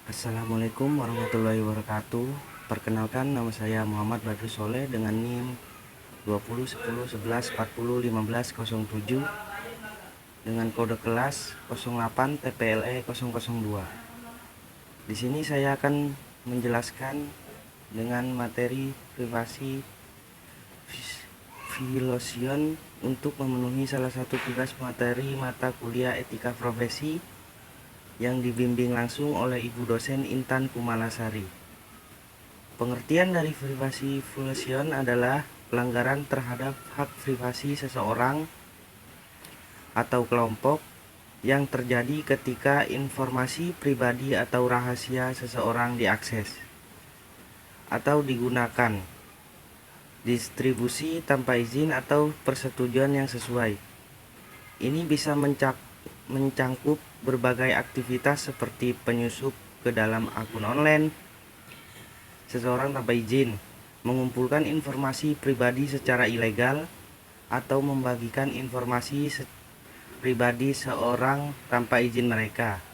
Assalamualaikum warahmatullahi wabarakatuh. Perkenalkan, nama saya Muhammad Badrus Soleh dengan NIM 20 10 11 40 15 07 dengan kode kelas 08 TPLE 002. Di sini saya akan menjelaskan dengan materi privasi Filosion untuk memenuhi salah satu tugas materi mata kuliah etika profesi yang dibimbing langsung oleh Ibu dosen Intan Kumalasari. Pengertian dari privasi violation adalah pelanggaran terhadap hak privasi seseorang atau kelompok yang terjadi ketika informasi pribadi atau rahasia seseorang diakses atau digunakan, distribusi tanpa izin atau persetujuan yang sesuai. Ini bisa mencangkup berbagai aktivitas seperti penyusup ke dalam akun online seseorang tanpa izin, mengumpulkan informasi pribadi secara ilegal, atau membagikan informasi pribadi seorang tanpa izin mereka.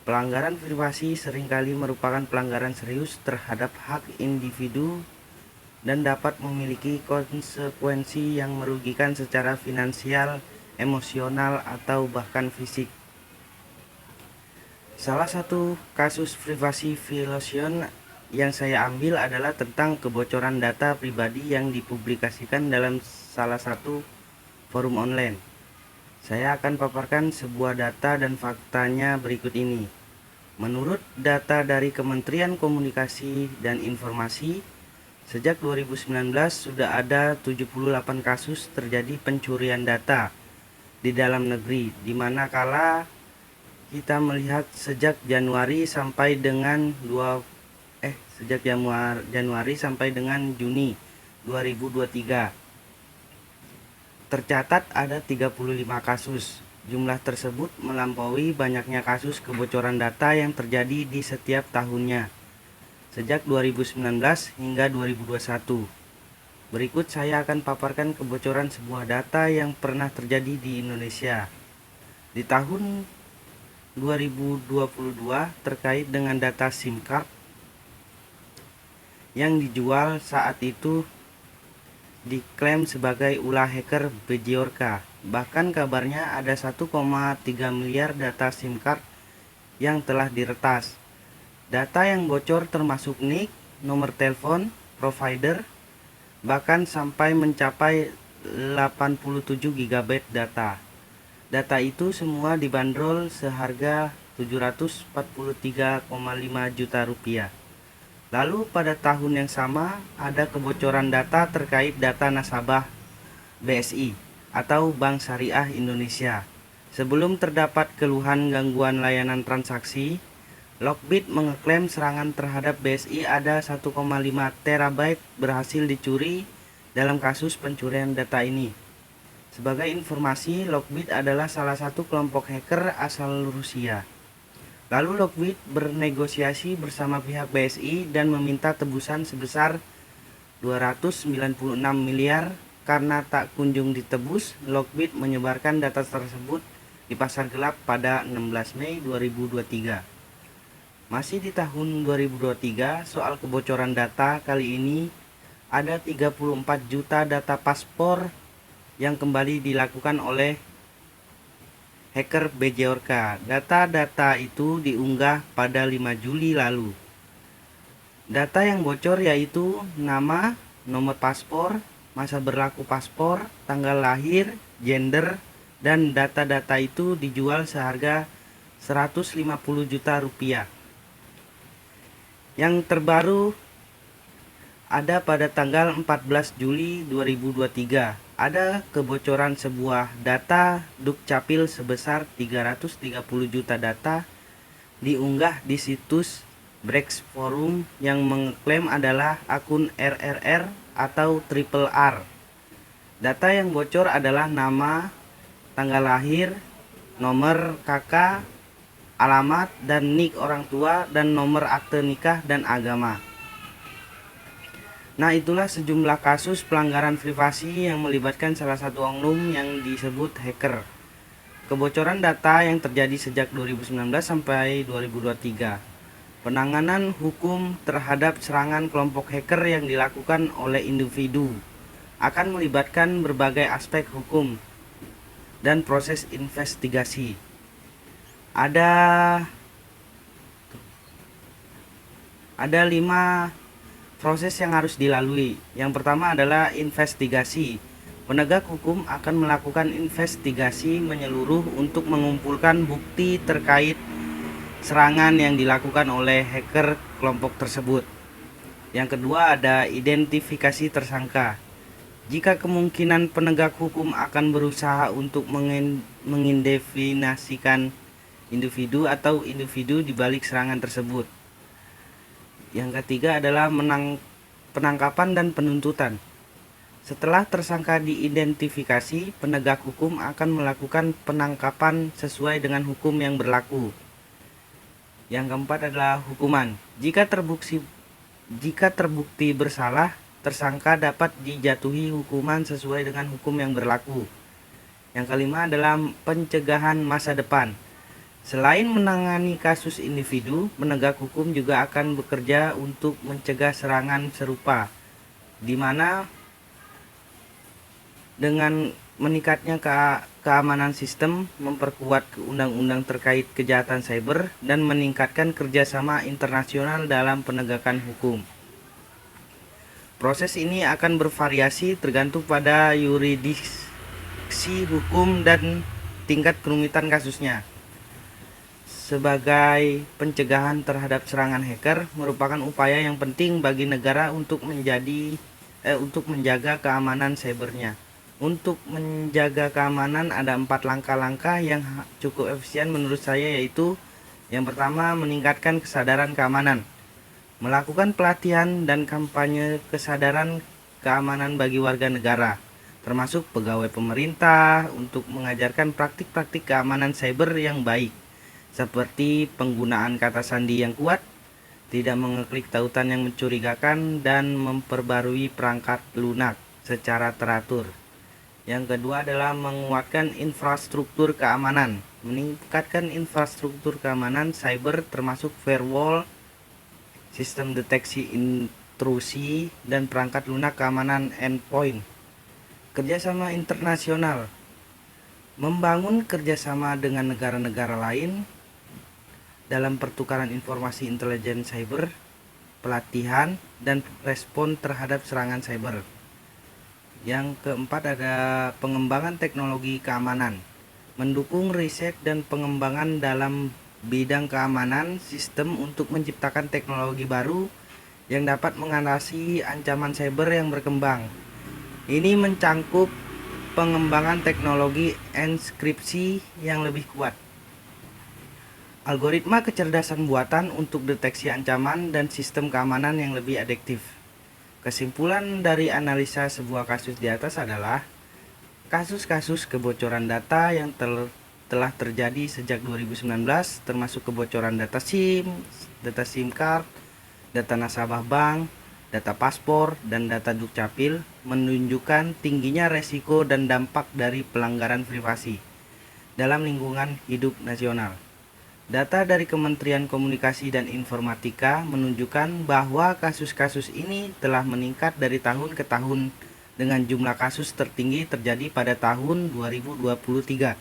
Pelanggaran privasi seringkali merupakan pelanggaran serius terhadap hak individu dan dapat memiliki konsekuensi yang merugikan secara finansial, emosional, atau bahkan fisik. Salah satu kasus privasi violation yang saya ambil adalah tentang kebocoran data pribadi yang dipublikasikan dalam salah satu forum online. Saya akan paparkan sebuah data dan faktanya berikut ini. Menurut data dari Kementerian Komunikasi dan Informasi, sejak 2019 sudah ada 78 kasus terjadi pencurian data di dalam negeri, di mana kala kita melihat sejak Januari sampai dengan Januari sampai dengan Juni 2023 tercatat ada 35 kasus. Jumlah tersebut melampaui banyaknya kasus kebocoran data yang terjadi di setiap tahunnya sejak 2019 hingga 2021. Berikut saya akan paparkan kebocoran sebuah data yang pernah terjadi di Indonesia di tahun 2022 terkait dengan data SIM card yang dijual saat itu diklaim sebagai ulah hacker Bejorka. Bahkan kabarnya ada 1,3 miliar data SIM card yang telah diretas. Data yang bocor termasuk NIK, nomor telepon, provider, bahkan sampai mencapai 87 GB data. Data itu semua dibanderol seharga 743,5 juta rupiah. Lalu pada tahun yang sama ada kebocoran data terkait data nasabah BSI atau Bank Syariah Indonesia. Sebelum terdapat keluhan gangguan layanan transaksi, Lockbit mengeklaim serangan terhadap BSI ada 1,5 terabyte berhasil dicuri dalam kasus pencurian data ini. Sebagai informasi, Lockbit adalah salah satu kelompok hacker asal Rusia. Lalu Lockbit bernegosiasi bersama pihak BSI dan meminta tebusan sebesar 296 miliar. Karena tak kunjung ditebus, Lockbit menyebarkan data tersebut di pasar gelap pada 16 Mei 2023. Masih di tahun 2023, soal kebocoran data kali ini ada 34 juta data paspor yang kembali dilakukan oleh hacker Bejorka. Data-data itu diunggah pada 5 Juli lalu. Data yang bocor yaitu nama, nomor paspor, masa berlaku paspor, tanggal lahir, gender, dan data-data itu dijual seharga 150 juta rupiah. Yang terbaru ada pada tanggal 14 Juli 2023. Ada kebocoran sebuah data Dukcapil sebesar 330 juta data diunggah di situs Brex Forum yang mengklaim adalah akun RRR atau Triple R. Data yang bocor adalah nama, tanggal lahir, nomor KK, alamat dan nik orang tua, dan nomor akte nikah dan agama. Nah, itulah sejumlah kasus pelanggaran privasi yang melibatkan salah satu oknum yang disebut hacker. Kebocoran data yang terjadi sejak 2019 sampai 2023. Penanganan hukum terhadap serangan kelompok hacker yang dilakukan oleh individu akan melibatkan berbagai aspek hukum dan proses investigasi. Ada 5 proses yang harus dilalui. Yang pertama adalah investigasi. Penegak hukum akan melakukan investigasi menyeluruh untuk mengumpulkan bukti terkait serangan yang dilakukan oleh hacker kelompok tersebut. Yang kedua ada identifikasi tersangka. Jika kemungkinan penegak hukum akan berusaha untuk mengindefinasikan individu atau individu di balik serangan tersebut. Yang ketiga adalah penangkapan dan penuntutan. Setelah tersangka diidentifikasi, penegak hukum akan melakukan penangkapan sesuai dengan hukum yang berlaku. Yang keempat adalah hukuman. Jika terbukti bersalah, tersangka dapat dijatuhi hukuman sesuai dengan hukum yang berlaku. Yang kelima adalah pencegahan masa depan. Selain menangani kasus individu, penegak hukum juga akan bekerja untuk mencegah serangan serupa, di mana dengan meningkatnya keamanan sistem, memperkuat undang-undang terkait kejahatan cyber, dan meningkatkan kerjasama internasional dalam penegakan hukum. Proses ini akan bervariasi tergantung pada yurisdiksi hukum dan tingkat kerumitan kasusnya. Sebagai pencegahan terhadap serangan hacker merupakan upaya yang penting bagi negara untuk menjaga keamanan cybernya. Untuk menjaga keamanan ada 4 langkah-langkah yang cukup efisien menurut saya, yaitu yang pertama, meningkatkan kesadaran keamanan. Melakukan pelatihan dan kampanye kesadaran keamanan bagi warga negara, termasuk pegawai pemerintah, untuk mengajarkan praktik-praktik keamanan cyber yang baik, seperti penggunaan kata sandi yang kuat, tidak mengeklik tautan yang mencurigakan, dan memperbarui perangkat lunak secara teratur. Yang kedua adalah menguatkan infrastruktur keamanan. Meningkatkan infrastruktur keamanan cyber termasuk firewall, sistem deteksi intrusi, dan perangkat lunak keamanan endpoint. Kerjasama internasional. Membangun kerjasama dengan negara-negara lain dalam pertukaran informasi intelijen cyber, pelatihan, dan respon terhadap serangan cyber. Yang keempat ada pengembangan teknologi keamanan. Mendukung riset dan pengembangan dalam bidang keamanan sistem untuk menciptakan teknologi baru yang dapat mengatasi ancaman cyber yang berkembang. Ini mencangkup pengembangan teknologi enkripsi yang lebih kuat, algoritma kecerdasan buatan untuk deteksi ancaman, dan sistem keamanan yang lebih adaptif. Kesimpulan dari analisa sebuah kasus di atas adalah kasus-kasus kebocoran data yang telah terjadi sejak 2019, termasuk kebocoran data SIM card, data nasabah bank, data paspor, dan data dukcapil, menunjukkan tingginya resiko dan dampak dari pelanggaran privasi dalam lingkungan hidup nasional. Data dari Kementerian Komunikasi dan Informatika menunjukkan bahwa kasus-kasus ini telah meningkat dari tahun ke tahun dengan jumlah kasus tertinggi terjadi pada tahun 2023.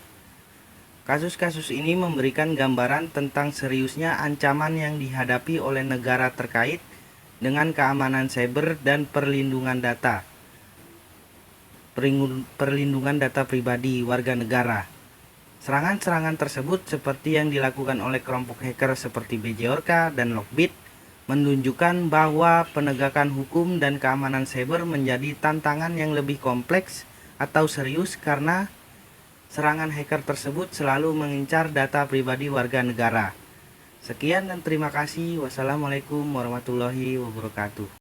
Kasus-kasus ini memberikan gambaran tentang seriusnya ancaman yang dihadapi oleh negara terkait dengan keamanan cyber dan perlindungan data pribadi warga negara. Serangan-serangan tersebut seperti yang dilakukan oleh kelompok hacker seperti BJ Orca dan Lockbit menunjukkan bahwa penegakan hukum dan keamanan cyber menjadi tantangan yang lebih kompleks atau serius karena serangan hacker tersebut selalu mengincar data pribadi warga negara. Sekian dan terima kasih. Wassalamualaikum warahmatullahi wabarakatuh.